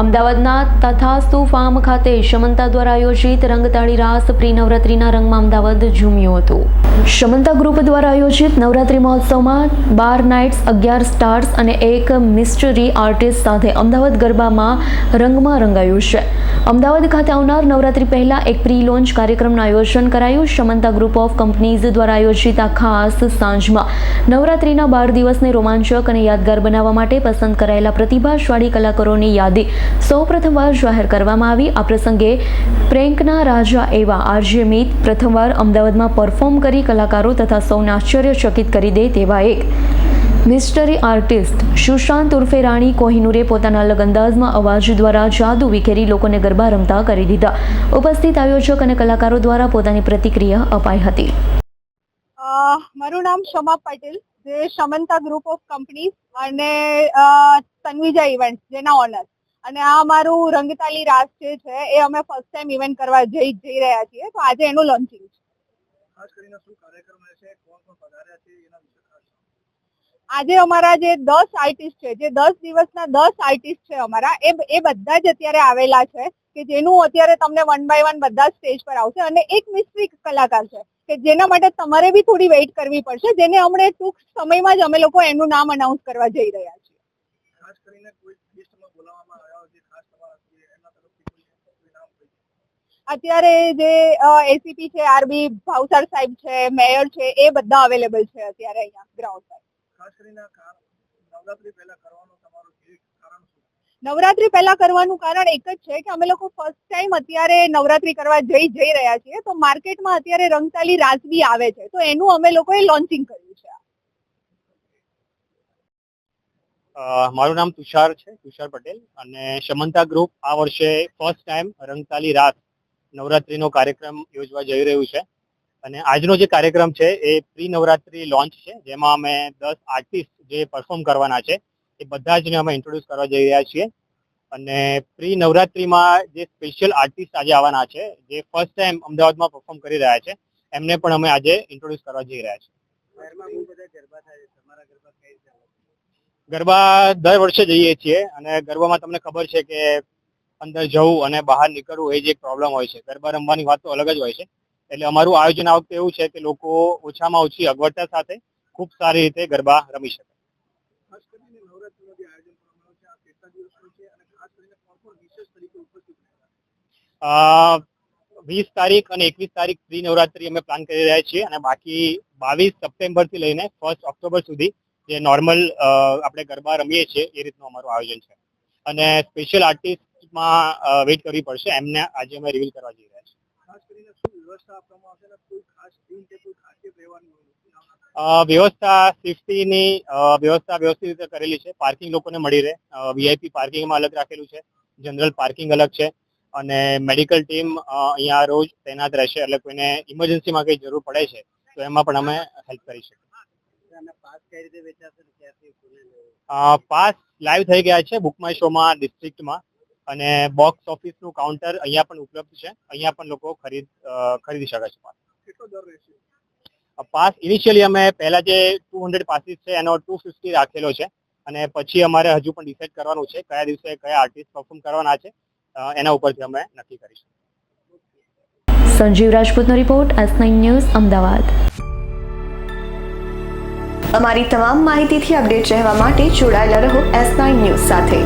અમદાવાદના તથાસ્તુ ફાર્મ ખાતે શમંતા દ્વારા આયોજિત રંગતાળી રાસ પ્રી નવરાત્રિના રંગમાં અમદાવાદ ઝૂમ્યું હતું. શમંતા ગ્રુપ દ્વારા આયોજિત નવરાત્રિ મહોત્સવમાં 12 નાઇટ્સ, 11 સ્ટાર્સ અને એક મિસ્ટરી આર્ટિસ્ટ સાથે અમદાવાદ ગરબામાં રંગમાં રંગાયું છે. અમદાવાદ ખાતે આવનાર નવરાત્રિ પહેલા એક પ્રી લોન્ચ કાર્યક્રમનું આયોજન કરાયું. શમંતા ગ્રુપ ઓફ કંપનીઝ દ્વારા આયોજિત આ ખાસ સાંજમાં નવરાત્રિના 12 દિવસને રોમાંચક અને યાદગાર બનાવવા માટે પસંદ કરાયેલા પ્રતિભાશાળી કલાકારોની યાદી સૌપ્રથમવાર જાહેર કરવામાં આવી. આ પ્રસંગે પ્રેન્કના રાજા એવા આરજે મિત પ્રથમવાર અમદાવાદમાં પરફોર્મ કરી કલાકારો તથા સૌને આશ્ચર્યચકિત કરી દે તેવા એક મિસ્ટરી આર્ટિસ્ટ સુશાંત ઉર્ફે રાણી કોહિનૂરે પોતાના અલગ અંદાજમાં અવાજ દ્વારા જાદુ વિખેરી લોકોને ગરબા રમતા કરી દીધા. ઉપસ્થિત આયોજક અને કલાકારો દ્વારા પોતાની પ્રતિક્રિયા અપાઈ હતી. મારું નામ શમા પટેલ, જે શમંતા ગ્રુપ ઓફ કંપનીઝ અને તન્વિજા ઇવેન્ટ્સ જેના ઓનર, અને આ અમારું રંગતાલી રાસ જે છે એ અમે ફર્સ્ટ ટાઈમ ઇવેન્ટ કરવા જઈ રહ્યા છીએ. તો આજે એનું લોન્ચિંગ છે. ખાસ કરીને શું કાર્યક્રમ રહેશે, કોણ કોણ પધાર્યા છે એના વિશે ખાસ. આજે અમારા જે 10 આર્ટિસ્ટ છે, જે 10 દિવસના 10 આર્ટિસ્ટ છે અમારા, એ બધા જ અત્યારે આવેલા છે કે જેનું અત્યારે તમને 1 by 1 બધા સ્ટેજ પર આવશે. અને એક મિસ્ટ્રી કલાકાર છે કે જેના માટે તમારે બી થોડી વેઇટ કરવી પડશે, જેને હમણાં ટૂંક સમયમાં જ અમે લોકો એનું નામ અનાઉન્સ કરવા જઈ રહ્યા છીએ. ખાસ કરીને કોઈ લિસ્ટમાં બોલાવવામાં આવ્યા હોય, ખાસ તમારા એમના તરફથી કોઈ નામ હોય? અત્યારે જે એસીપી છે, આરબી ભાવસાર સાહેબ છે, મેયર છે, એ બધા અવેલેબલ છે અત્યારે અહીંયા ગ્રાઉન્ડ પર. ખાસ કરીને નવરાત્રી પહેલા કરવાનું તમારું કારણ શું? નવરાત્રી પહેલા કરવાનું કારણ એક જ છે કે અમે લોકો ફર્સ્ટ ટાઈમ અત્યારે નવરાત્રી કરવા જઈ રહ્યા છીએ. તો માર્કેટમાં અત્યારે રંગતાલી રાસ બી આવે છે, તો એનું અમે લોકોએ લોન્ચિંગ કર્યું છે. મારું નામ તુષાર છે, તુષાર પટેલ, અને શમંતા ગ્રુપ આ વર્ષે ફર્સ્ટ ટાઈમ રંગતાલી રાસ નવરાત્રીનો કાર્યક્રમ યોજવા જઈ રહ્યું છે. અને આજનો જે કાર્યક્રમ છે એ પ્રી નવરાત્રી લોન્ચ છે, જેમાં અમે 10 આર્ટિસ્ટ જે પરફોર્મ કરવાના છે એ બધા જને અમે ઇન્ટ્રોડ્યુસ કરવા જઈ રહ્યા છીએ. અને પ્રી નવરાત્રીમાં જે સ્પેશિયલ આર્ટિસ્ટ આજે આવવાના છે, જે ફર્સ્ટ ટાઈમ અમદાવાદમાં પરફોર્મ કરી રહ્યા છે, એમને પણ અમે આજે ઇન્ટ્રોડ્યુસ કરવા જઈ રહ્યા છીએ. ગરબા દર વર્ષે જઈએ છીએ, અને ગરબામાં તમને ખબર છે કે અંદર જવું અને બહાર નીકળવું એ જ એક પ્રોબ્લેમ હોય છે. ગરબા રમવાની વાત તો અલગ જ હોય છે. એટલે અમારું આયોજન આ વખતે એવું છે કે લોકો ઓછામાં ઓછી અગવડતા સાથે ખૂબ સારી રીતે ગરબા રમી શકે. ખાસ કરીને નવરાત્રીનું જે આયોજન કરવામાં આવે છે, આ કેટલા દિવસનું છે અને ખાસ કરીને કોણ કોણ વિશેષ તરીકે ઉપસ્થિત રહેવાના? 20 તારીખ અને 21 તારીખ પ્રી નવરાત્રી અમે પ્લાન કરી રહ્યા છીએ, અને બાકી 22 સપ્ટેમ્બરથી લઈને 1 ઓક્ટોબર સુધી જે નોર્મલ આપણે ગરબા રમીએ છીએ એ રીતનું અમારું આયોજન છે. અને સ્પેશિયલ આર્ટિસ્ટમાં વેઇટ કરવી પડશે, એમને આજે અમે રિવીલ કરવા જઈ રહ્યા છીએ. ખાસ કરીને શું વ્યવસ્થા આપવામાં આવશે અને કોઈ ખાસ ટીમ કે કોઈ ખાસિયત રહેવાની? વ્યવસ્થા સેફટીની વ્યવસ્થા વ્યવસ્થિત રીતે કરેલી છે. પાર્કિંગ લોકોને મળી રહે, વીઆઈપી પાર્કિંગમાં અલગ રાખેલું છે, જનરલ પાર્કિંગ અલગ છે, અને મેડિકલ ટીમ અહીંયા રોજ તૈનાત રહેશે. એટલે કોઈને ઇમરજન્સીમાં કંઈ જરૂર પડે છે તો એમાં પણ અમે હેલ્પ કરી શકીએ. પાસ લાઈવ થઈ ગયા છે બુક માય શોમાં ડિસ્ટ્રિક્ટમાં, અને બોક્સ ઓફિસનું કાઉન્ટર અહીંયા પણ ઉપલબ્ધ છે. અહીંયા પણ લોકો ખરીદી શકે છે. કેટલો દર રહેશે? પાસ ઇનિશિયલી અમે પહેલા જે 200 પાસીસ છે એનો 250 રાખેલો છે, અને પછી અમારે હજુ પણ ડિસાઇડ કરવાનું છે કયા દિવસે કયા આર્ટિસ્ટ પરફોર્મ કરવાના છે, એના ઉપરથી અમે નક્કી કરીશું. સંજીવ રાજપૂતનો રિપોર્ટ, S9 ન્યૂઝ, અમદાવાદ. અમારી તમામ માહિતીથી અપડેટ રહેવા માટે જોડાયેલા રહો S9 ન્યૂઝ સાથે.